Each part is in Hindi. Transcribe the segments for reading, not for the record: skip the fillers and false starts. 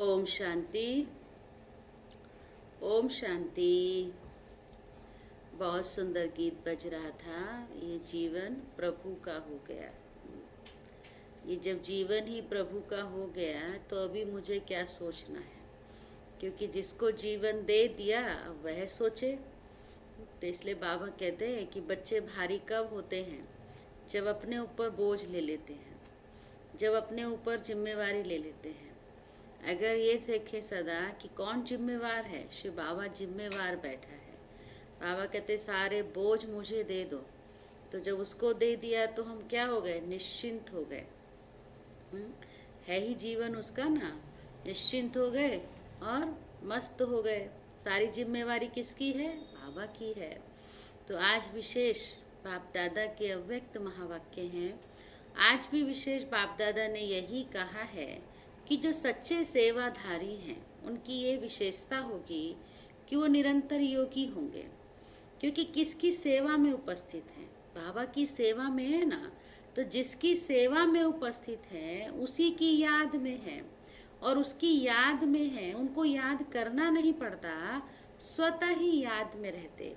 ओम शांति। ओम शांति। बहुत सुंदर गीत बज रहा था। ये जीवन प्रभु का हो गया। ये जब जीवन ही प्रभु का हो गया तो अभी मुझे क्या सोचना है, क्योंकि जिसको जीवन दे दिया वह सोचे। तो इसलिए बाबा कहते हैं कि बच्चे भारी कब होते हैं? जब अपने ऊपर बोझ ले लेते हैं, जब अपने ऊपर जिम्मेवारी ले लेते हैं। अगर ये देखे सदा कि कौन जिम्मेवार है, शिव बाबा जिम्मेवार बैठा है। बाबा कहते सारे बोझ मुझे दे दो। तो जब उसको दे दिया तो हम क्या हो गए? निश्चिंत हो गए। है ही जीवन उसका ना। निश्चिंत हो गए और मस्त हो गए। सारी जिम्मेवारी किसकी है? बाबा की है। तो आज विशेष बाप दादा के अव्यक्त महावाक्य हैं। आज भी विशेष बाप दादा ने यही कहा है कि जो सच्चे सेवाधारी हैं उनकी ये विशेषता होगी कि वो निरंतर योगी होंगे, क्योंकि किसकी सेवा में उपस्थित हैं? बाबा की सेवा में है ना। तो जिसकी सेवा में उपस्थित है उसी की याद में है, और उसकी याद में है, उनको याद करना नहीं पड़ता, स्वतः ही याद में रहते।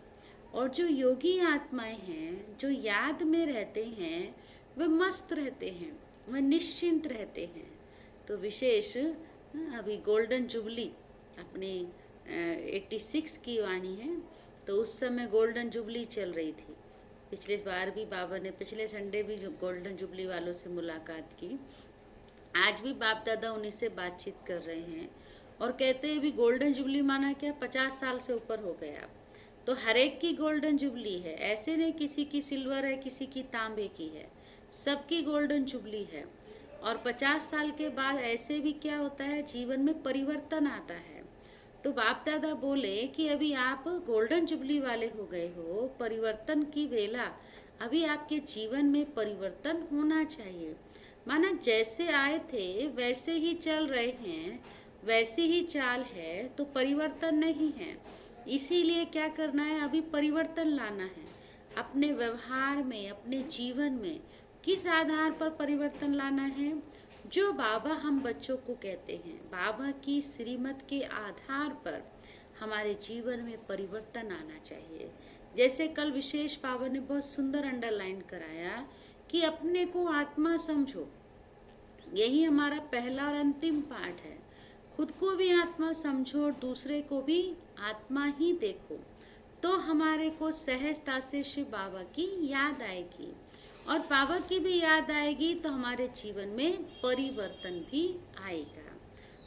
और जो योगी आत्माएं हैं जो याद में रहते हैं वे मस्त रहते हैं, वे निश्चिंत रहते हैं। तो विशेष अभी गोल्डन जुबली अपनी 86 की वाणी है, तो उस समय गोल्डन जुबली चल रही थी। पिछले बार भी बाबा ने पिछले संडे भी गोल्डन जुबली वालों से मुलाकात की। आज भी बाप दादा उन्हीं से बातचीत कर रहे हैं और कहते हैं भी गोल्डन जुबली माना क्या? 50 साल से ऊपर हो गया। तो हर एक की गोल्डन जुबली है, ऐसे नहीं किसी की सिल्वर है किसी की तांबे की है, सबकी गोल्डन जुबली है। और 50 साल के बाद ऐसे भी क्या होता है, जीवन में परिवर्तन आता है। तो बाप दादा बोले कि अभी आप गोल्डन जुबली वाले हो गए हो, परिवर्तन की वेला अभी आपके जीवन में परिवर्तन होना चाहिए। माना जैसे आए थे वैसे ही चल रहे हैं, वैसी ही चाल है, तो परिवर्तन नहीं है। इसीलिए क्या करना है? अभी परिवर्तन लाना है अपने व्यवहार में, अपने जीवन में। किस आधार पर परिवर्तन लाना है? जो बाबा हम बच्चों को कहते हैं, बाबा की श्रीमत के आधार पर हमारे जीवन में परिवर्तन आना चाहिए। जैसे कल विशेष बाबा ने बहुत सुंदर अंडरलाइन कराया कि अपने को आत्मा समझो। यही हमारा पहला और अंतिम पाठ है। खुद को भी आत्मा समझो और दूसरे को भी आत्मा ही देखो, तो हमारे को सहजता से शिव बाबा की याद आएगी, और बाबा की भी याद आएगी तो हमारे जीवन में परिवर्तन भी आएगा।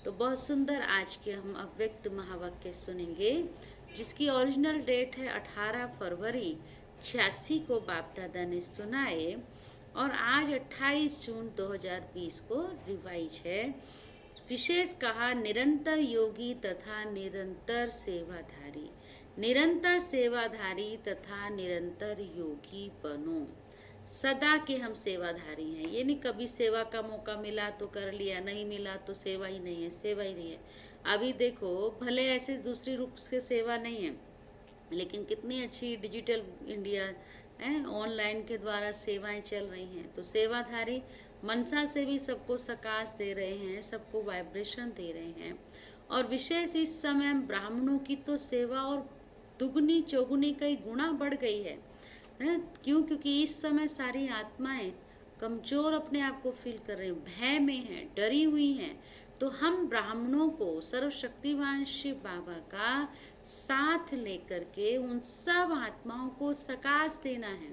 तो बहुत सुंदर आज के हम अव्यक्त महावाक्य सुनेंगे, जिसकी ओरिजिनल डेट है 18 फरवरी 86 को बाप दादा ने सुनाए, और आज 28 जून 2020 को रिवाइज है। विशेष कहा निरंतर योगी तथा निरंतर सेवाधारी, निरंतर सेवाधारी तथा निरंतर योगी बनो। सदा के हम सेवाधारी हैं। ये नहीं कभी सेवा का मौका मिला तो कर लिया, नहीं मिला तो सेवा ही नहीं है, सेवा ही नहीं है। अभी देखो भले ऐसे दूसरी रूप से सेवा नहीं है, लेकिन कितनी अच्छी डिजिटल इंडिया है, ऑनलाइन के द्वारा सेवाएं चल रही हैं। तो सेवाधारी मनसा से भी सबको सकाश दे रहे हैं, सबको वाइब्रेशन दे रहे हैं। और विशेष इस समय ब्राह्मणों की तो सेवा और दुगनी चौगुनी कई गुना बढ़ गई है। क्यों? क्योंकि इस समय सारी आत्माएं कमजोर अपने आप को फील कर रही हैं, भय में हैं, डरी हुई हैं। तो हम ब्राह्मणों को सर्वशक्तिवान शिव बाबा का साथ लेकर के उन सब आत्माओं को सकाश देना है,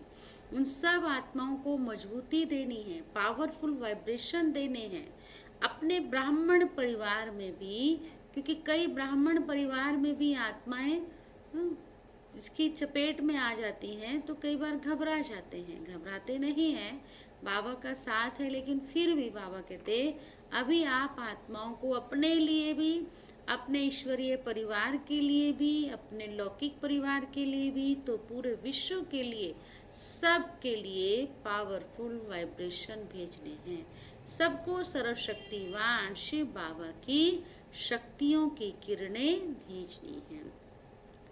उन सब आत्माओं को मजबूती देनी है, पावरफुल वाइब्रेशन देने हैं अपने ब्राह्मण परिवार में भी। क्योंकि कई ब्राह्मण परिवार में भी आत्माएं इसकी चपेट में आ जाती हैं, तो कई बार घबरा जाते हैं। घबराते नहीं हैं, बाबा का साथ है, लेकिन फिर भी बाबा कहते अभी आप आत्माओं को अपने लिए भी, अपने ईश्वरीय परिवार के लिए भी, अपने लौकिक परिवार के लिए भी, तो पूरे विश्व के लिए, सब के लिए पावरफुल वाइब्रेशन भेजने हैं। सबको सर्वशक्तिवान शिव बाबा की शक्तियों की किरणें भेजनी हैं।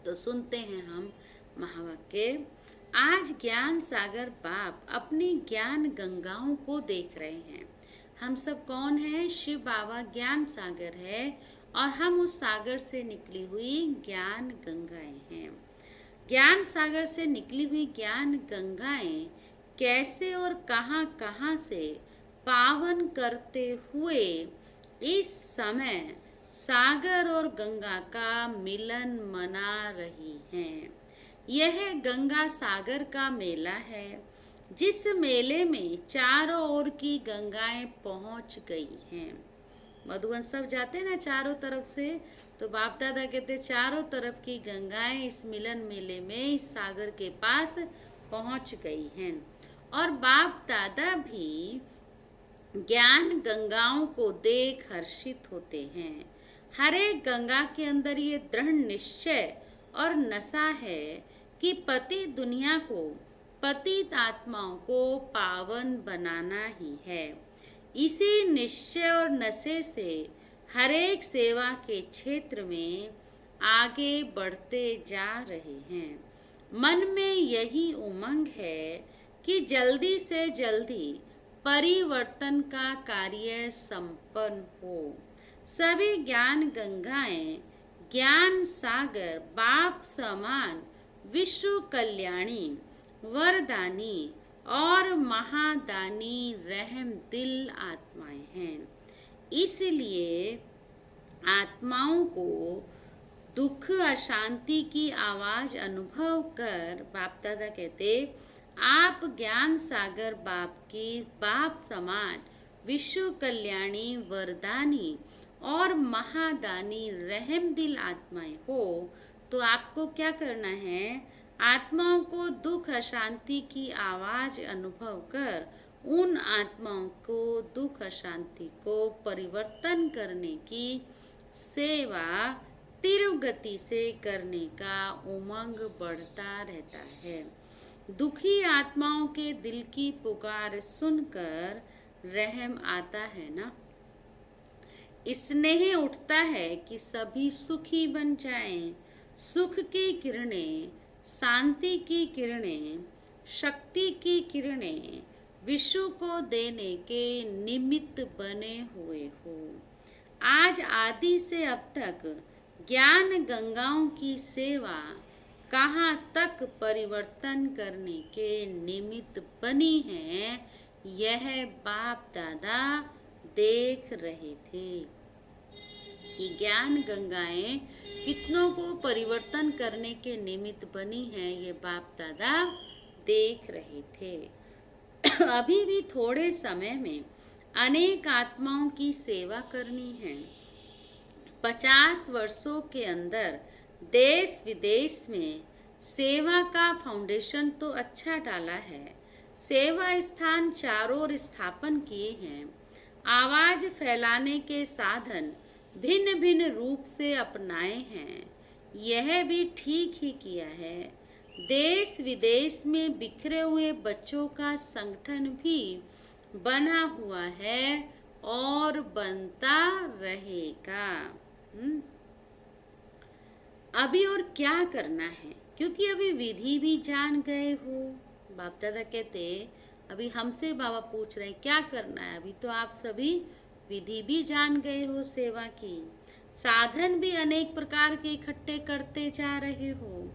तो सुनते हैं हम महावाक्य। आज ज्ञान सागर बाप अपनी ज्ञान गंगाओं को देख रहे हैं। हम सब कौन हैं? शिव बाबा ज्ञान सागर है और हम उस सागर से निकली हुई ज्ञान गंगाएं हैं। ज्ञान सागर से निकली हुई ज्ञान गंगाएं कैसे और कहां कहां से पावन करते हुए इस समय सागर और गंगा का मिलन मना रही हैं। यह गंगा सागर का मेला है, जिस मेले में चारों ओर की गंगाएं पहुंच गई हैं। मधुबन सब जाते हैं ना चारों तरफ से, तो बाप दादा कहते चारों तरफ की गंगाएं इस मिलन मेले में इस सागर के पास पहुंच गई हैं। और बाप दादा भी ज्ञान गंगाओं को देख हर्षित होते हैं। हर एक गंगा के अंदर ये दृढ़ निश्चय और नशा है कि पति दुनिया को, पतित आत्माओं को पावन बनाना ही है। इसी निश्चय और नशे से हर एक सेवा के क्षेत्र में आगे बढ़ते जा रहे हैं। मन में यही उमंग है कि जल्दी से जल्दी परिवर्तन का कार्य संपन्न हो। सभी ज्ञान गंगाएं ज्ञान सागर बाप समान विश्व कल्याणी वरदानी और महादानी रहम दिल आत्माएं हैं। इसलिए आत्माओं को दुख अशांति की आवाज अनुभव कर बाप दादा कहते आप ज्ञान सागर बाप की बाप समान विश्व कल्याणी वरदानी और महादानी रहम दिल आत्माएं हो, तो आपको क्या करना है? आत्माओं को दुख अशांति की आवाज अनुभव कर उन आत्माओं को दुख अशांति को परिवर्तन करने की सेवा तीव्र गति से करने का उमंग बढ़ता रहता है। दुखी आत्माओं के दिल की पुकार सुनकर रहम आता है ना, स्नेह उठता है कि सभी सुखी बन जाएं। सुख की किरणें, शांति की किरणें, शक्ति की किरणें विश्व को देने के निमित्त बने हुए हो। आज आदि से अब तक ज्ञान गंगाओं की सेवा कहाँ तक परिवर्तन करने के निमित्त बनी है, यह बाप दादा देख रहे थे कि ज्ञान गंगाएं कितनों को परिवर्तन करने के निमित्त बनी है, ये बाप दादा देख रहे थे। अभी भी थोड़े समय में अनेक आत्माओं की सेवा करनी है। 50 वर्षों के अंदर देश विदेश में सेवा का फाउंडेशन तो अच्छा डाला है, सेवा स्थान चारों ओर स्थापन किए हैं, आवाज फैलाने के साधन भिन्न भिन्न रूप से अपनाए हैं, यह भी ठीक ही किया है। देश विदेश में बिखरे हुए बच्चों का संगठन भी बना हुआ है और बनता रहेगा। अभी और क्या करना है, क्योंकि अभी विधि भी जान गए हो। बाप दादा कहते अभी हमसे बाबा पूछ रहे हैं क्या करना है। अभी तो आप सभी विधि भी जान गए हो, सेवा की साधन भी अनेक प्रकार के इकट्ठे करते जा रहे हो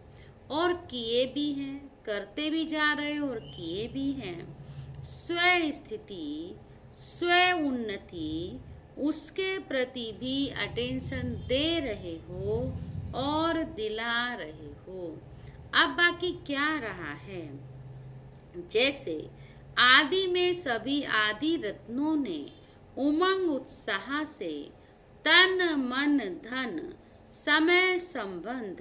और किए भी हैं, करते भी जा रहे हो और किए भी हैं। स्व स्थिति, स्व उन्नति, उसके प्रति भी अटेंशन दे रहे हो और दिला रहे हो। अब बाकी क्या रहा है? जैसे आदि में सभी आदि रत्नों ने उमंग उत्साह से तन मन धन समय संबंध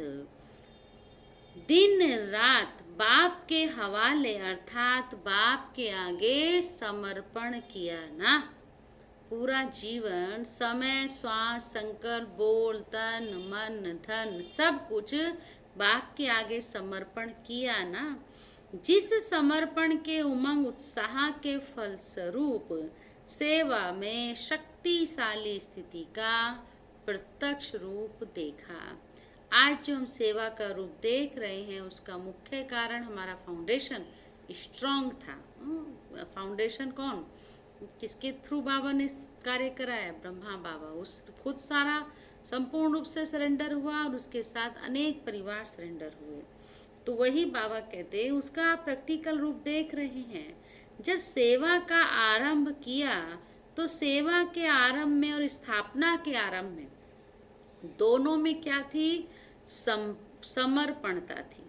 दिन रात बाप के हवाले अर्थात बाप के आगे समर्पण किया ना। पूरा जीवन समय श्वास संकल्प बोल तन मन धन सब कुछ बाप के आगे समर्पण किया ना। जिस समर्पण के उमंग उत्साह के फलस्वरूप सेवा में शक्तिशाली स्थिति का प्रत्यक्ष रूप देखा। आज जो हम सेवा का रूप देख रहे हैं उसका मुख्य कारण हमारा फाउंडेशन स्ट्रॉन्ग था। फाउंडेशन कौन? किसके थ्रू बाबा ने कार्य कराया? ब्रह्मा बाबा। उस खुद सारा संपूर्ण रूप से सरेंडर हुआ और उसके साथ अनेक परिवार सरेंडर हुए। तो वही बाबा कहते हैं, उसका आप प्रैक्टिकल रूप देख रहे हैं। जब सेवा का आरंभ किया तो सेवा के आरंभ में और स्थापना के आरंभ में दोनों में क्या थी? समर्पणता थी,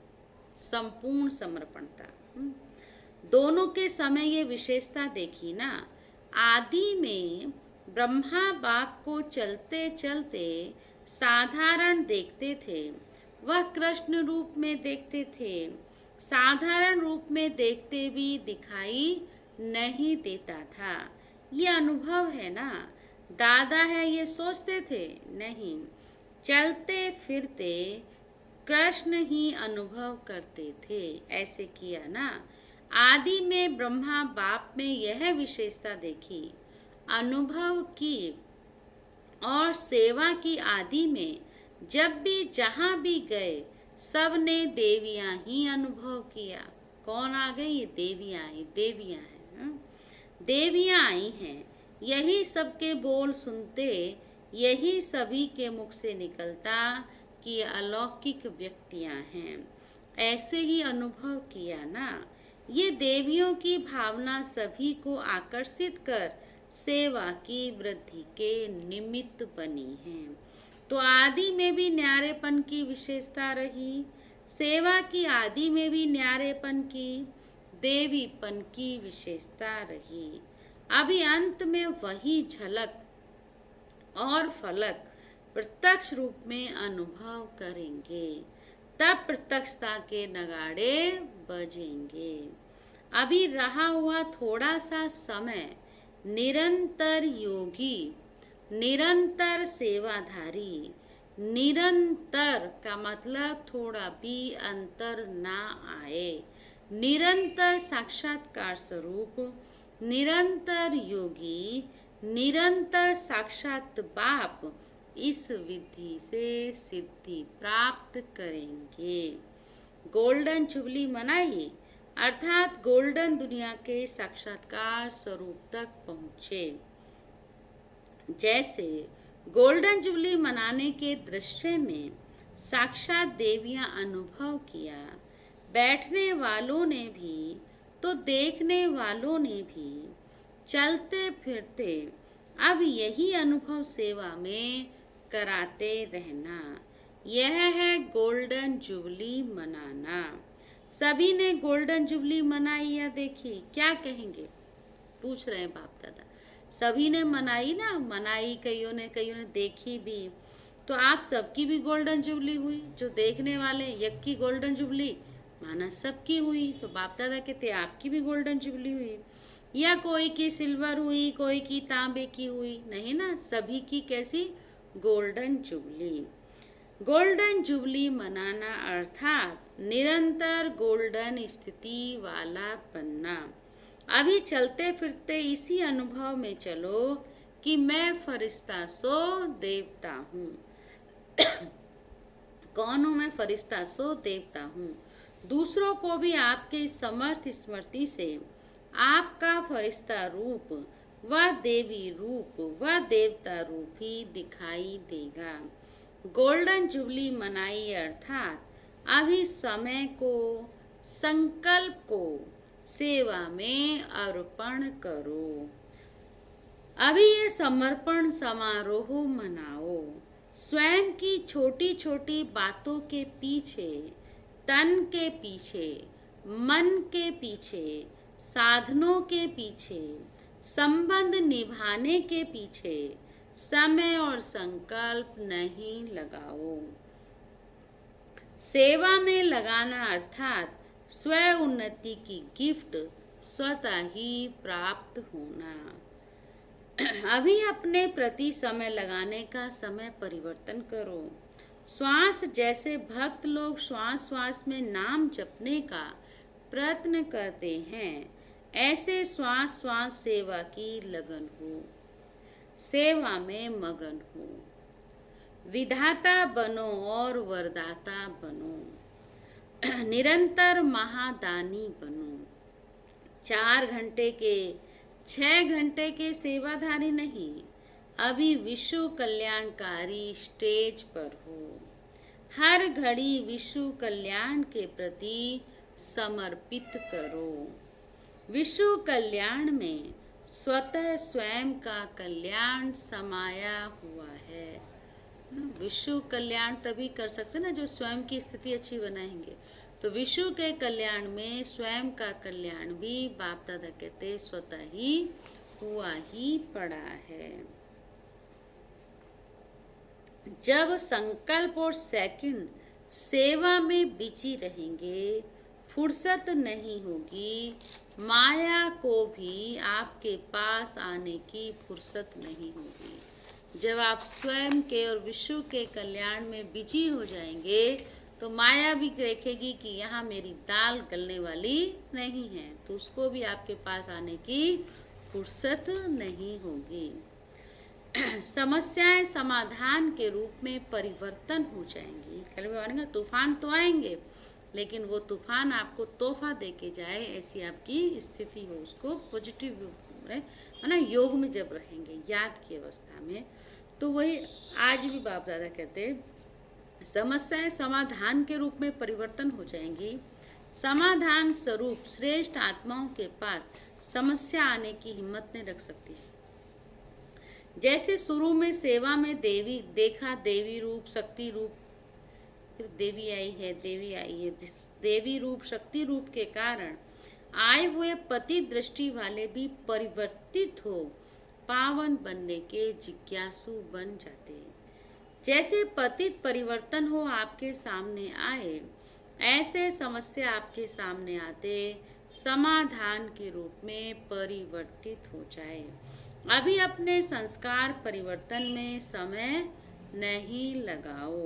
संपूर्ण समर्पणता। दोनों के समय ये विशेषता देखी ना। आदि में ब्रह्मा बाप को चलते चलते साधारण देखते थे, वह कृष्ण रूप में देखते थे। साधारण रूप में देखते भी दिखाई नहीं देता था। ये अनुभव है ना। दादा है ये सोचते थे? नहीं, चलते फिरते कृष्ण ही अनुभव करते थे। ऐसे किया ना। आदि में ब्रह्मा बाप में यह विशेषता देखी, अनुभव की। और सेवा की आदि में जब भी जहां भी गए सबने देवियां ही अनुभव किया। कौन आ गई? ये देवियां आई, देवियां हैं, देवियां आई हैं। यही सबके बोल सुनते, यही सभी के मुख से निकलता कि अलौकिक व्यक्तियां हैं। ऐसे ही अनुभव किया ना। ये देवियों की भावना सभी को आकर्षित कर सेवा की वृद्धि के निमित्त बनी है। तो आदि में भी न्यारेपन की विशेषता रही, सेवा की आदि में भी न्यारेपन की, देवीपन की विशेषता रही। अभी अंत में वही झलक और फलक प्रत्यक्ष रूप में अनुभव करेंगे। तब प्रत्यक्षता के नगाड़े बजेंगे। अभी रहा हुआ थोड़ा सा समय निरंतर योगी, निरंतर सेवाधारी, निरंतर का मतलब थोड़ा भी अंतर ना आए, निरंतर साक्षात्कार स्वरूप, निरंतर योगी, निरंतर साक्षात बाप इस विधि से सिद्धि प्राप्त करेंगे। गोल्डन जुबली मनाई अर्थात गोल्डन दुनिया के साक्षात्कार स्वरूप तक पहुँचे। जैसे गोल्डन जुबली मनाने के दृश्य में साक्षात देवियां अनुभव किया, बैठने वालों ने भी तो देखने वालों ने भी, चलते फिरते अब यही अनुभव सेवा में कराते रहना। यह है गोल्डन जुबली मनाना। सभी ने गोल्डन जुबली मनाई या देखी? क्या कहेंगे? पूछ रहे हैं बाप दादा। सभी ने मनाई ना, मनाई, कईयों ने देखी भी। तो आप सबकी भी गोल्डन जुबली हुई। जो देखने वाले यक की गोल्डन जुबली माना सबकी हुई। तो बाप दादा कहते आपकी भी गोल्डन जुबली हुई। या कोई की सिल्वर हुई, कोई की तांबे की हुई, नहीं ना, सभी की कैसी? Golden jubilee. गोल्डन जुबली मनाना अर्थात निरंतर गोल्डन स्थिति वाला बनना। अभी चलते फिरते इसी अनुभव में चलो कि मैं फरिश्ता सो देवता हूँ। कौन हूँ मैं? फरिश्ता सो देवता हूँ। दूसरों को भी आपके समर्थ स्मृति से आपका फरिश्ता रूप व देवी रूप व देवता रूप ही दिखाई देगा। गोल्डन जुबली मनाई अर्थात अभी समय को, संकल्प को सेवा में अर्पण करो। अभी ये समर्पण समारोह मनाओ। स्वयं की छोटी छोटी बातों के पीछे, तन के पीछे, मन के पीछे, साधनों के पीछे, संबंध निभाने के पीछे समय और संकल्प नहीं लगाओ। सेवा में लगाना अर्थात स्व उन्नति की गिफ्ट स्वतः ही प्राप्त होना। अभी अपने प्रति समय लगाने का समय परिवर्तन करो। श्वास जैसे भक्त लोग श्वास श्वास में नाम जपने का प्रयत्न करते हैं, ऐसे श्वास श्वास सेवा की लगन हो, सेवा में मगन हो। विधाता बनो और वरदाता बनो। निरंतर महादानी बनो। 4 घंटे के 6 घंटे के सेवाधारी नहीं, अभी विश्व कल्याणकारी स्टेज पर हो। हर घड़ी विश्व कल्याण के प्रति समर्पित करो। विश्व कल्याण में स्वतः स्वयं का कल्याण समाया हुआ है। विश्व कल्याण तभी कर सकते ना जो स्वयं की स्थिति अच्छी बनाएंगे। तो विश्व के कल्याण में स्वयं का कल्याण भी बाप दादा कहते स्वतः ही हुआ ही पड़ा है। जब संकल्प और सेकंड सेवा में बिजी रहेंगे, फुर्सत नहीं होगी, माया को भी आपके पास आने की फुर्सत नहीं होगी। जब आप स्वयं के और विश्व के कल्याण में बिजी हो जाएंगे तो माया भी देखेगी कि यहाँ मेरी दाल गलने वाली नहीं है, तो उसको भी आपके पास आने की फुर्सत नहीं होगी। समस्याएं समाधान के रूप में परिवर्तन हो जाएंगी। कल भी मानेंगे तूफान तो आएंगे, लेकिन वो तूफान आपको तोहफा देके जाए ऐसी आपकी स्थिति हो, उसको पॉजिटिव है ना, योग में जब रहेंगे याद की अवस्था में। तो वही आज भी बाप दादा कहते समस्याएं समाधान के रूप में परिवर्तन हो जाएंगी। समाधान स्वरूप श्रेष्ठ आत्माओं के पास समस्या आने की हिम्मत नहीं रख सकती है। जैसे शुरू में सेवा में देवी देखा, देवी रूप शक्ति रूप, फिर देवी आई है, देवी आई है, देवी रूप शक्ति रूप के कारण आए हुए पति दृष्टि वाले भी परिवर्तित हो पावन बनने के जिज्ञासु बन जाते हैं। जैसे पतित परिवर्तन हो आपके सामने आए, ऐसे समस्या आपके सामने आते समाधान के रूप में परिवर्तित हो जाए। अभी अपने संस्कार परिवर्तन में समय नहीं लगाओ।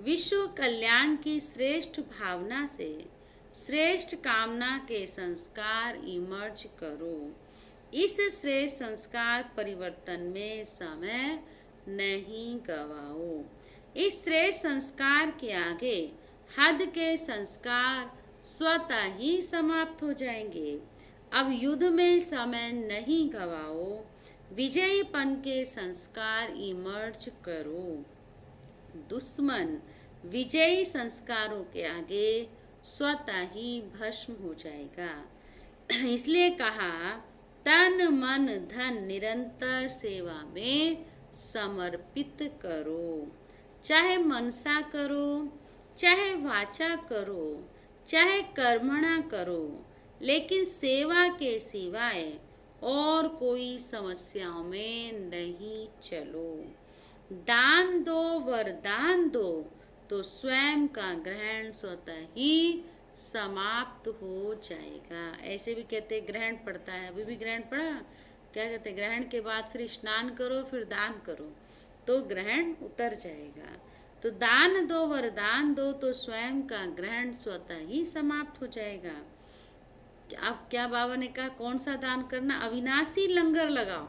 विश्व कल्याण की श्रेष्ठ भावना से श्रेष्ठ कामना के संस्कार इमर्ज करो। इस श्रेष्ठ संस्कार परिवर्तन में समय नहीं गवाओ। इस श्रेष्ठ संस्कार के आगे हद के संस्कार स्वतः ही समाप्त हो जाएंगे। अब युद्ध में समय नहीं गवाओ, विजयीपन के संस्कार इमर्ज करो। दुश्मन विजयी संस्कारों के आगे स्वतः ही भस्म हो जाएगा। इसलिए कहा तन मन धन निरंतर सेवा में समर्पित करो। चाहे मनसा करो, चाहे वाचा करो, चाहे कर्मणा करो, लेकिन सेवा के सिवाय और कोई समस्याओं में नहीं चलो। दान दो, वरदान दो, तो स्वयं का ग्रहण स्वतः ही समाप्त हो जाएगा। ऐसे भी कहते ग्रहण पड़ता है, अभी भी ग्रहण पड़ा, क्या कहते ग्रहण के बाद फिर स्नान करो, फिर दान करो तो ग्रहण उतर जाएगा। तो दान दो, वरदान दो, तो स्वयं का ग्रहण स्वतः ही समाप्त हो जाएगा। अब क्या बाबा ने कहा कौन सा दान करना? अविनाशी लंगर लगाओ।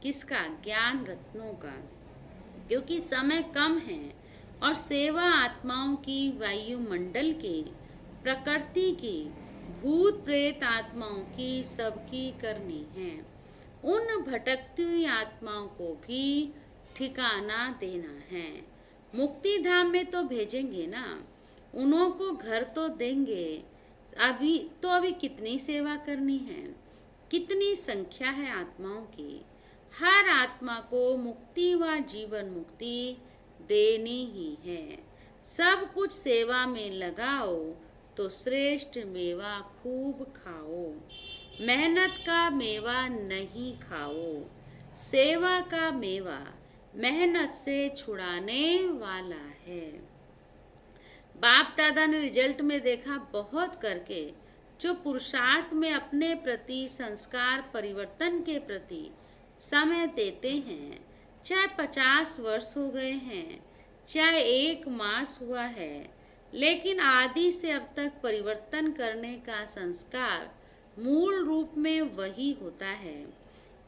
किसका? ज्ञान रत्नों का, क्योंकि समय कम है और सेवा आत्माओं की, वायुमंडल की, प्रकृति की, भूत प्रेत आत्माओं की सबकी करनी है। उन भटकती हुई आत्माओं को भी ठिकाना देना है। मुक्ति धाम में तो भेजेंगे ना, उन्हों को घर तो देंगे। अभी कितनी सेवा करनी है, कितनी संख्या है आत्माओं की। हर आत्मा को मुक्ति व जीवन मुक्ति देनी ही है। सब कुछ सेवा में लगाओ तो श्रेष्ठ मेवा खूब खाओ। मेहनत का मेवा नहीं खाओ, सेवा का मेवा मेहनत से छुड़ाने वाला है। बाप दादा ने रिजल्ट में देखा बहुत करके जो पुरुषार्थ में अपने प्रति संस्कार परिवर्तन के प्रति समय देते हैं, चाहे 50 वर्ष हो गए हैं, चाहे 1 मास हुआ है, लेकिन आदि से अब तक परिवर्तन करने का संस्कार मूल रूप में वही होता है,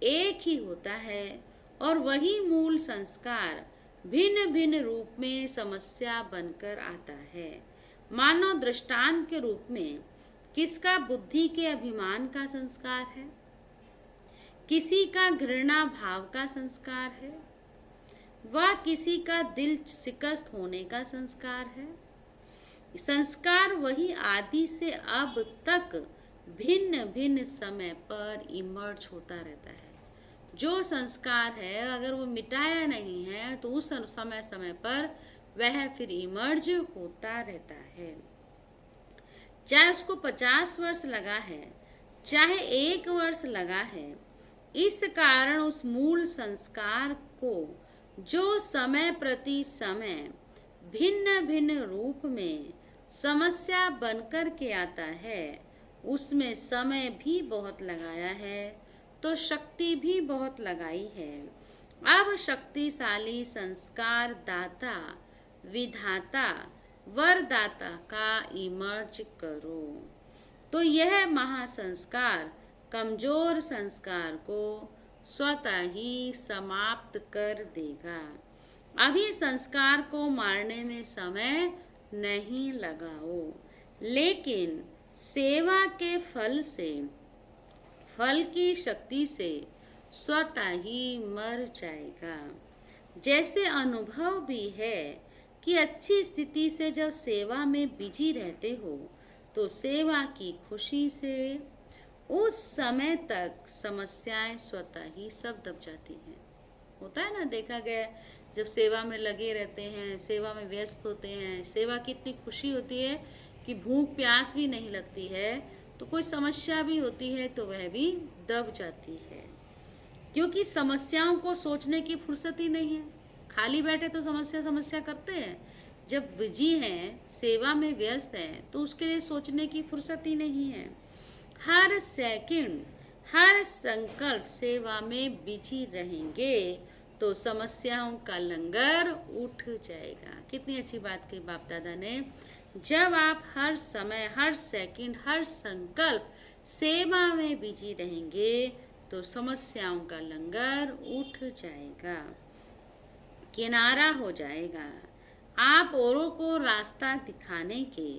एक ही होता है। और वही मूल संस्कार भिन्न भिन्न रूप में समस्या बनकर आता है। मानव दृष्टांत के रूप में किसका बुद्धि के अभिमान का संस्कार है, किसी का घृणा भाव का संस्कार है, वह किसी का दिल शिकस्त होने का संस्कार है। संस्कार वही आदि से अब तक भिन्न भिन्न समय पर इमर्ज होता रहता है। जो संस्कार है अगर वो मिटाया नहीं है तो उस समय समय पर वह फिर इमर्ज होता रहता है। चाहे उसको 50 वर्ष लगा है, चाहे 1 वर्ष लगा है, इस कारण उस मूल संस्कार को जो समय प्रति समय भिन्न भिन्न रूप में समस्या बनकर के आता है, उसमें समय भी बहुत लगाया है तो शक्ति भी बहुत लगाई है। अब शक्तिशाली संस्कार दाता, विधाता, वरदाता का इमर्ज करो तो यह महासंस्कार कमजोर संस्कार को स्वतः ही समाप्त कर देगा। अभी संस्कार को मारने में समय नहीं लगाओ, लेकिन सेवा के फल से, फल की शक्ति से स्वतः ही मर जाएगा। जैसे अनुभव भी है कि अच्छी स्थिति से जब सेवा में बिजी रहते हो तो सेवा की खुशी से उस समय तक समस्याएं स्वतः ही सब दब जाती हैं। होता है ना, देखा गया, जब सेवा में लगे रहते हैं, सेवा में व्यस्त होते हैं, सेवा की इतनी खुशी होती है कि भूख प्यास भी नहीं लगती है, तो कोई समस्या भी होती है तो वह भी दब जाती है, क्योंकि समस्याओं को सोचने की फुर्सत ही नहीं है। खाली बैठे तो समस्या समस्या करते हैं, जब बिजी हैं, सेवा में व्यस्त हैं, तो उसके लिए सोचने की फुर्सत ही नहीं है। हर सेकंड, हर संकल्प सेवा में बिजी रहेंगे तो समस्याओं का लंगर उठ जाएगा। कितनी अच्छी बात कही बाप दादा ने। जब आप हर समय, हर सेकंड, हर संकल्प सेवा में बिजी रहेंगे तो समस्याओं का लंगर उठ जाएगा, किनारा हो जाएगा। आप औरों को रास्ता दिखाने के,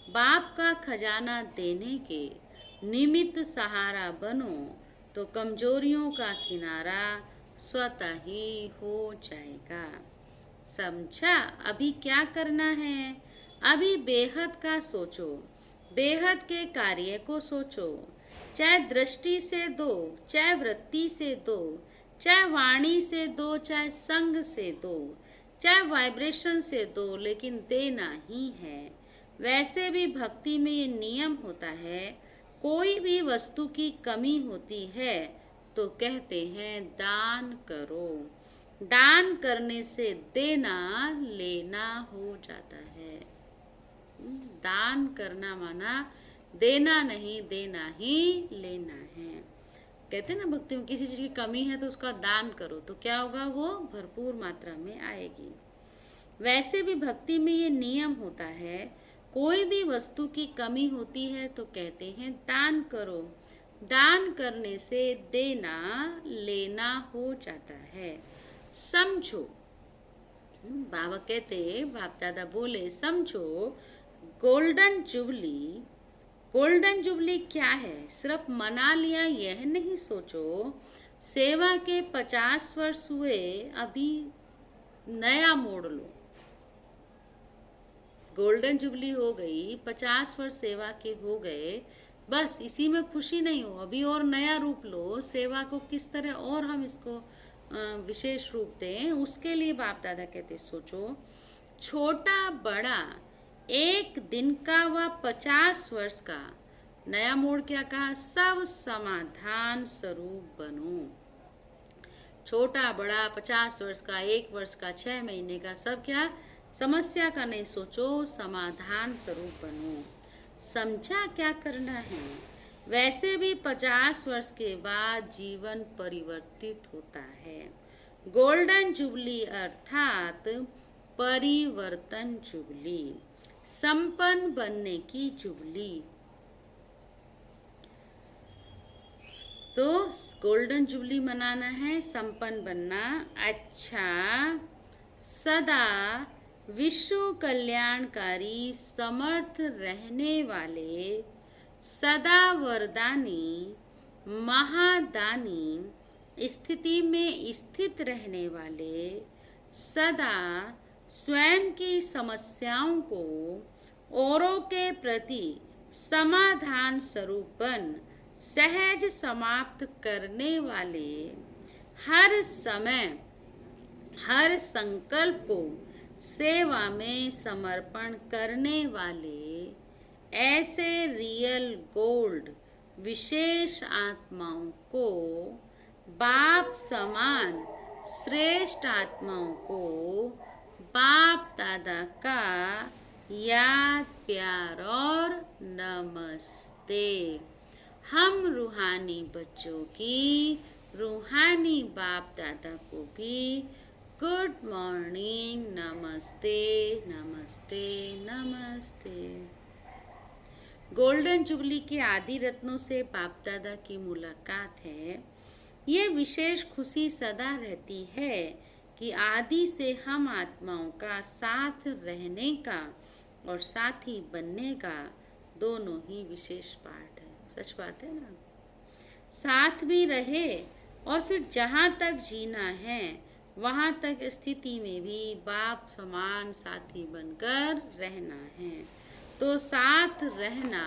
बाप का खजाना देने के निमित्त सहारा बनो तो कमजोरियों का किनारा स्वतः ही हो जाएगा। समझा? अभी क्या करना है? अभी बेहद का सोचो, बेहद के कार्य को सोचो। चाहे दृष्टि से दो, चाहे वृत्ति से दो, चाहे वाणी से दो, चाहे संग से दो, चाहे वाइब्रेशन से दो, लेकिन देना ही है। वैसे भी भक्ति में ये नियम होता है, कोई भी वस्तु की कमी होती है तो कहते हैं दान करो। दान करने से देना लेना हो जाता है। दान करना माना देना नहीं, देना ही लेना है। कहते हैं ना भक्ति में किसी चीज की कमी है तो उसका दान करो तो क्या होगा, वो भरपूर मात्रा में आएगी। वैसे भी भक्ति में ये नियम होता है, कोई भी वस्तु की कमी होती है तो कहते हैं दान करो। दान करने से देना लेना हो जाता है। समझो, बाबा कहते, बाप दादा बोले, समझो गोल्डन जुबली। गोल्डन जुबली क्या है? सिर्फ मना लिया यह नहीं सोचो, सेवा के 50 वर्ष हुए, अभी नया मोड़ लो। गोल्डन जुबली हो गई, 50 वर्ष सेवा के हो गए, बस इसी में खुशी नहीं हो, अभी और नया रूप लो। सेवा को किस तरह और हम इसको विशेष रूप दें, उसके लिए बाप दादा कहते सोचो। छोटा बड़ा, 1 दिन का व 50 वर्ष का, नया मोड़ क्या कहा, सब समाधान स्वरूप बनो। छोटा बड़ा, 50 वर्ष का, 1 वर्ष का, 6 महीने का, सब क्या, समस्या का नहीं सोचो, समाधान स्वरूप बनो। समझा क्या करना है? वैसे भी 50 वर्ष के बाद जीवन परिवर्तित होता है। गोल्डन जुबली अर्थात परिवर्तन जुबली, संपन्न बनने की जुबली। तो गोल्डन जुबली मनाना है, संपन्न बनना। अच्छा, सदा विश्व कल्याणकारी समर्थ रहने वाले, सदा वरदानी, महादानी, स्थिति में स्थित रहने वाले, सदा स्वयं की समस्याओं को औरों के प्रति समाधान स्वरूप बन सहज समाप्त करने वाले, हर समय हर संकल्प को सेवा में समर्पण करने वाले, ऐसे रियल गोल्ड विशेष आत्माओं को, बाप समान श्रेष्ठ आत्माओं को बाप दादा का याद प्यार और नमस्ते। हम रूहानी बच्चों की रूहानी बाप दादा को भी गुड मॉर्निंग, नमस्ते नमस्ते नमस्ते। गोल्डन जुबली के आदि रत्नों से बाप दादा की मुलाकात है। ये विशेष खुशी सदा रहती है कि आदि से हम आत्माओं का साथ रहने का और साथी बनने का दोनों ही विशेष पाठ है। सच बात है ना। साथ भी रहे और फिर जहाँ तक जीना है वहाँ तक स्थिति में भी बाप समान साथी बनकर रहना है। तो साथ रहना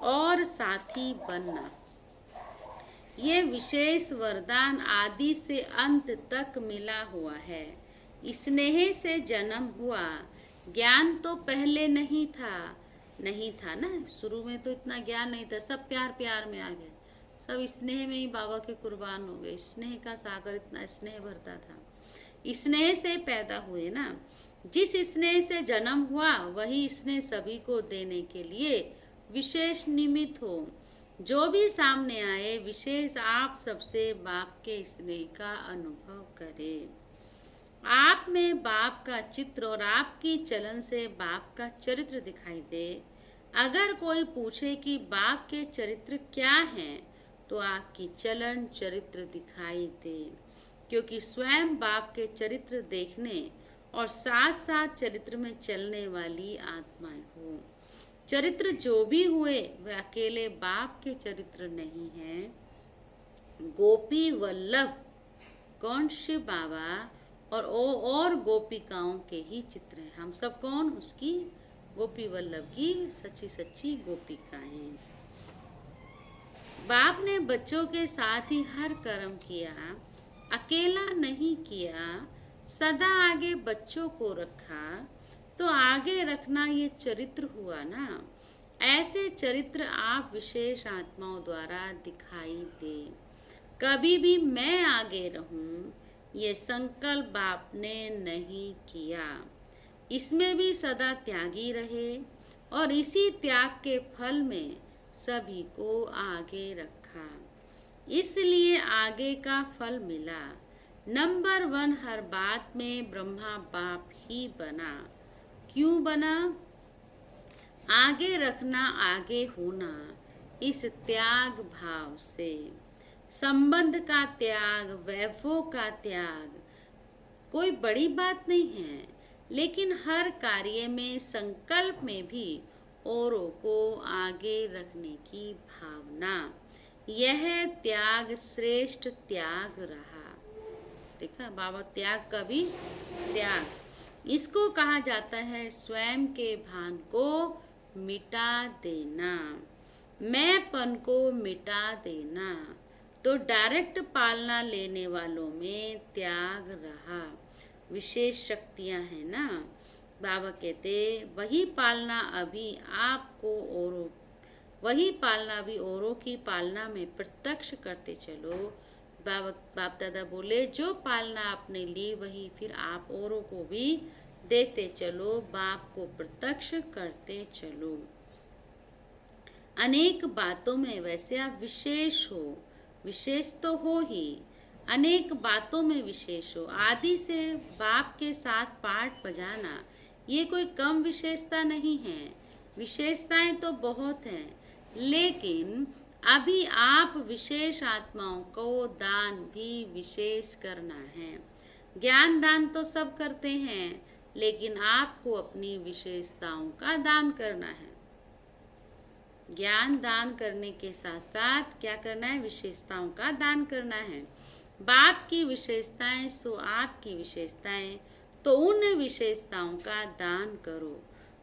और साथी बनना, ये विशेष वरदान आदि से अंत तक मिला हुआ है। स्नेह से जन्म हुआ, ज्ञान तो पहले नहीं था ना। शुरू में तो इतना ज्ञान नहीं था, सब प्यार प्यार में आ गए, सब स्नेह में ही बाबा के कुर्बान हो गए। स्नेह का सागर इतना स्नेह भरता था। स्नेह से पैदा हुए ना, जिस स्नेह से जन्म हुआ वही स्नेह सभी को देने के लिए विशेष निमित्त हो। जो भी सामने आए विशेष आप सबसे बाप के स्नेह का अनुभव करे। आप में बाप का चित्र और आपकी चलन से बाप का चरित्र दिखाई दे। अगर कोई पूछे कि बाप के चरित्र क्या हैं, तो आपकी चलन चरित्र दिखाई दे, क्योंकि स्वयं बाप के चरित्र देखने और साथ साथ चरित्र में चलने वाली आत्माएं हो। चरित्र जो भी हुए वे अकेले बाप के चरित्र नहीं हैं। गोपी वल्लभ कौन? शिव बाबा और गोपिकाओं के ही चित्र हैं। हम सब कौन? उसकी गोपी वल्लभ की सच्ची सच्ची गोपिकाएं। बाप ने बच्चों के साथ ही हर कर्म किया, अकेला नहीं किया। सदा आगे बच्चों को रखा, तो आगे रखना ये चरित्र हुआ ना। ऐसे चरित्र आप विशेष आत्माओं द्वारा दिखाई दे। कभी भी मैं आगे रहूं, ये संकल्प बाप ने नहीं किया। इसमें भी सदा त्यागी रहे और इसी त्याग के फल में सभी को आगे रखा, इसलिए आगे का फल मिला। नंबर 1 हर बात में ब्रह्मा बाप ही बना। क्यों बना? आगे रखना, आगे होना, इस त्याग भाव से। संबंध का त्याग, वैभव का त्याग कोई बड़ी बात नहीं है, लेकिन हर कार्य में संकल्प में भी औरों को आगे रखने की भावना, यह त्याग श्रेष्ठ त्याग रहा। देखा बाबा, त्याग का भी त्याग, इसको कहा जाता है स्वयं के भान को मिटा देना, मैंपन को मिटा देना। तो डायरेक्ट पालना लेने वालों में त्याग रहा। विशेष शक्तियां हैं ना। बाबा कहते वही पालना अभी आपको औरों, वही पालना भी औरों की पालना में प्रत्यक्ष करते चलो। बाप दादा बोले जो पालना आपने ली वही फिर आप औरों को भी देते चलो, बाप को प्रत्यक्ष करते चलो। अनेक बातों में वैसे आप विशेष हो, विशेष तो हो ही, अनेक बातों में विशेष हो। आदि से बाप के साथ पाठ बजाना ये कोई कम विशेषता नहीं है। विशेषताएं तो बहुत हैं, लेकिन अभी आप विशेष आत्माओं को दान भी विशेष करना है। ज्ञान दान तो सब करते हैं, लेकिन आपको अपनी विशेषताओं का दान करना है। ज्ञान दान करने के साथ साथ क्या करना है? विशेषताओं का दान करना है। बाप की विशेषताएं सो आपकी विशेषताएं, तो उन विशेषताओं का दान करो।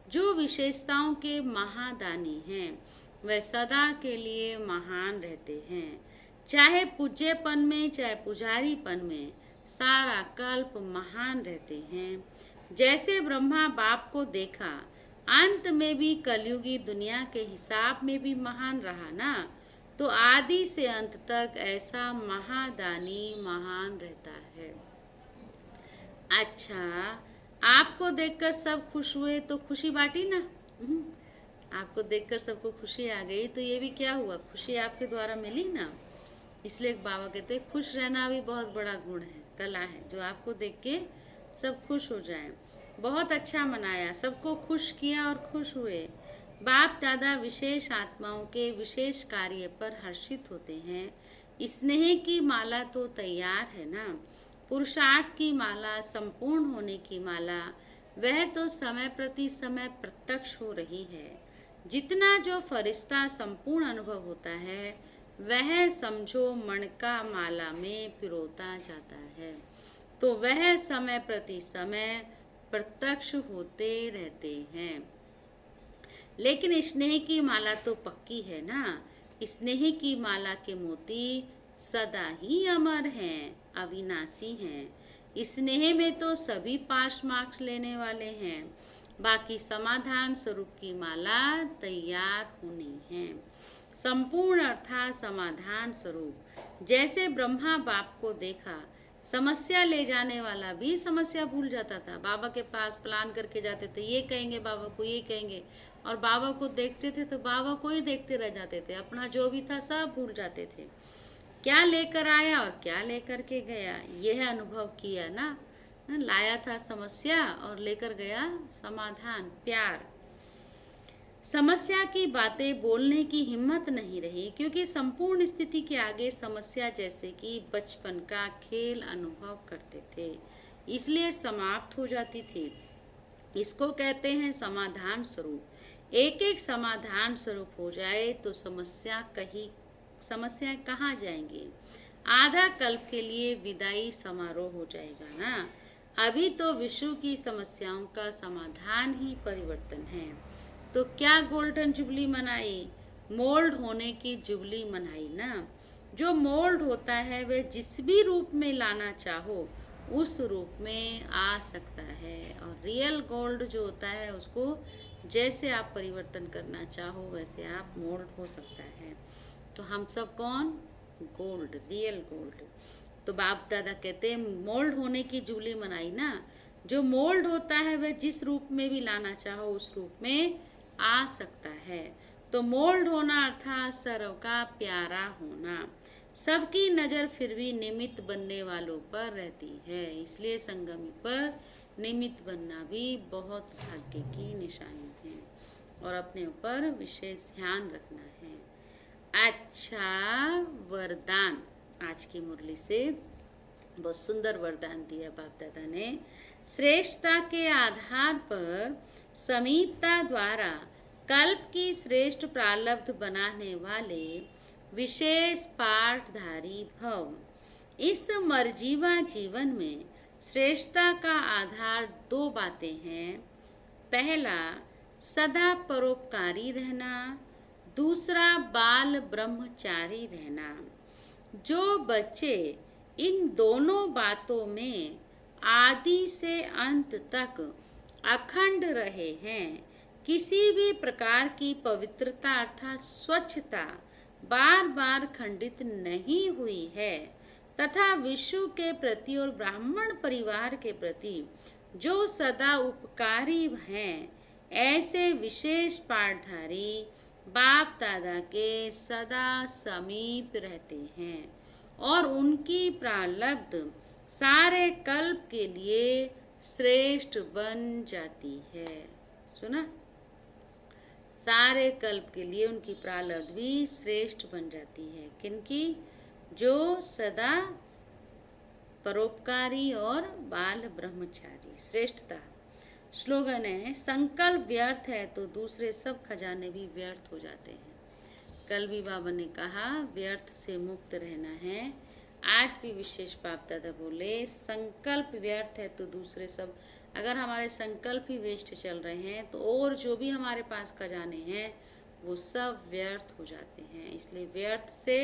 जो विशेषताओं के महादानी हैं वह सदा के लिए महान रहते हैं, चाहे पूज्यपन में चाहे पुजारीपन में, सारा कल्प महान रहते हैं। जैसे ब्रह्मा बाप को देखा, अंत में भी कलयुगी दुनिया के हिसाब में भी महान रहा ना, तो आदि से अंत तक ऐसा महादानी महान रहता है। अच्छा, आपको देखकर सब खुश हुए तो खुशी बांटी ना। आपको देखकर सबको खुशी आ गई तो ये भी क्या हुआ, खुशी आपके द्वारा मिली ना। इसलिए बाबा कहते हैं खुश रहना भी बहुत बड़ा गुण है, कला है, जो आपको देख के सब खुश हो जाए। बहुत अच्छा मनाया, सबको खुश किया और खुश हुए। बाप दादा विशेष आत्माओं के विशेष कार्य पर हर्षित होते हैं। स्नेह की माला तो तैयार है ना, पुरुषार्थ की माला, संपूर्ण होने की माला, वह तो समय प्रति समय प्रत्यक्ष हो रही है। जितना जो फरिश्ता संपूर्ण अनुभव होता है वह समझो मणका माला में पिरोता जाता है, तो वह समय प्रति समय प्रत्यक्ष होते रहते हैं। लेकिन स्नेह की माला तो पक्की है ना। स्नेह की माला के मोती सदा ही अमर हैं, अविनाशी हैं। स्नेह में तो सभी पास मार्क्स लेने वाले हैं। बाकी समाधान स्वरूप की माला तैयार होनी है। संपूर्ण अर्थात समाधान स्वरूप। जैसे ब्रह्मा बाप को देखा, समस्या ले जाने वाला भी समस्या भूल जाता था। बाबा के पास प्लान करके जाते थे, ये कहेंगे बाबा को, ये कहेंगे, और बाबा को देखते थे तो बाबा को ही देखते रह जाते थे, अपना जो भी था सब भूल जाते थे। क्या लेकर आया और क्या लेकर के गया, यह अनुभव किया ना। लाया था समस्या और लेकर गया समाधान, प्यार। समस्या की बातें बोलने की हिम्मत नहीं रही, क्योंकि संपूर्ण स्थिति के आगे समस्या जैसे कि बचपन का खेल अनुभव करते थे, इसलिए समाप्त हो जाती थी। इसको कहते हैं समाधान स्वरूप। एक एक समाधान स्वरूप हो जाए तो समस्याएं कहाँ जाएंगी। आधा कल्प के लिए विदाई समारोह हो जाएगा ना। अभी तो विश्व की समस्याओं का समाधान ही परिवर्तन है। तो क्या गोल्डन जुबली मनाई, मोल्ड होने की जुबली मनाई ना। जो मोल्ड होता है वह जिस भी रूप में लाना चाहो उस रूप में आ सकता है, और रियल गोल्ड जो होता है उसको जैसे आप परिवर्तन करना चाहो वैसे आप मोल्ड हो सकता है। तो हम सब कौन, गोल्ड, रियल गोल्ड। तो बाप दादा कहते हैं मोल्ड होने की जुबली मनाई ना। जो मोल्ड होता है वह जिस रूप में भी लाना चाहो उस रूप में आ सकता है। तो मोल्ड होना अर्थात सर्व का प्यारा होना। सबकी नजर फिर भी निमित्त बनने वालों पर रहती है, इसलिए संगमी पर निमित्त बनना भी बहुत भाग्य की निशानी है और अपने ऊपर विशेष ध्यान रखना है। अच्छा, वरदान आज की मुरली से बहुत सुंदर वरदान दिया बाप दादा ने। श्रेष्ठता के आधार पर समीपता द्वारा कल्प की श्रेष्ठ प्रारब्ध बनाने वाले विशेष पाठधारी भव। इस मर्जीवा जीवन में श्रेष्ठता का आधार दो बातें हैं। पहला, सदा परोपकारी रहना, दूसरा बाल ब्रह्मचारी रहना। जो बच्चे इन दोनों बातों में आदि से अंत तक अखंड रहे हैं, किसी भी प्रकार की पवित्रता अर्थात स्वच्छता बार बार खंडित नहीं हुई है, तथा विश्व के प्रति और ब्राह्मण परिवार के प्रति जो सदा उपकारी हैं, ऐसे विशेष पाठधारी बाप दादा के सदा समीप रहते हैं और उनकी प्रारब्ध सारे कल्प के लिए श्रेष्ठ बन जाती है। सुना, सारे कल्प के लिए उनकी प्रारब्ध भी श्रेष्ठ बन जाती है। किनकी? जो सदा परोपकारी और बाल ब्रह्मचारी। श्रेष्ठता स्लोगन है, संकल्प व्यर्थ है तो दूसरे सब खजाने भी व्यर्थ हो जाते हैं। कल भी बाबा ने कहा व्यर्थ से मुक्त रहना है, आज भी विशेष बाप दादा बोले संकल्प व्यर्थ है तो दूसरे सब, अगर हमारे संकल्प ही वेस्ट चल रहे हैं तो और जो भी हमारे पास खजाने हैं वो सब व्यर्थ हो जाते हैं। इसलिए व्यर्थ से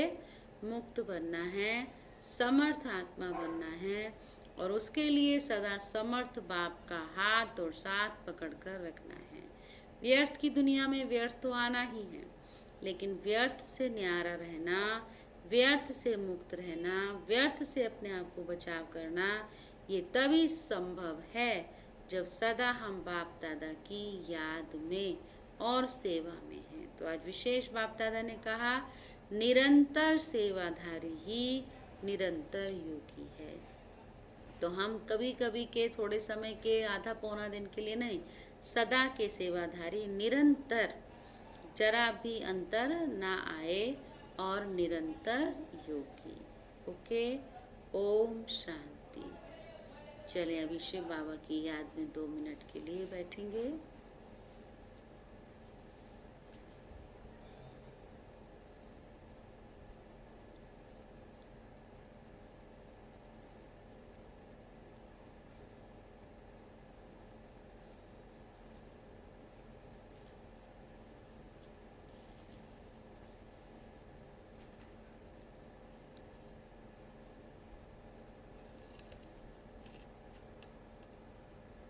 मुक्त बनना है, समर्थ आत्मा बनना है और उसके लिए सदा समर्थ बाप का हाथ और साथ पकड़ कर रखना है। व्यर्थ की दुनिया में व्यर्थ तो आना ही है, लेकिन व्यर्थ से न्यारा रहना, व्यर्थ से मुक्त रहना, व्यर्थ से अपने आप को बचाव करना, ये तभी संभव है जब सदा हम बाप दादा की याद में और सेवा में हैं। तो आज विशेष बाप दादा ने कहा निरंतर सेवाधारी ही निरंतर योगी है। तो हम कभी कभी के थोड़े समय के आधा पौना दिन के लिए नहीं, सदा के सेवाधारी, निरंतर जरा भी अंतर ना आए और निरंतर योगी। ओके, ओम शांति। चले अभी शिव बाबा की याद में 2 मिनट के लिए बैठेंगे।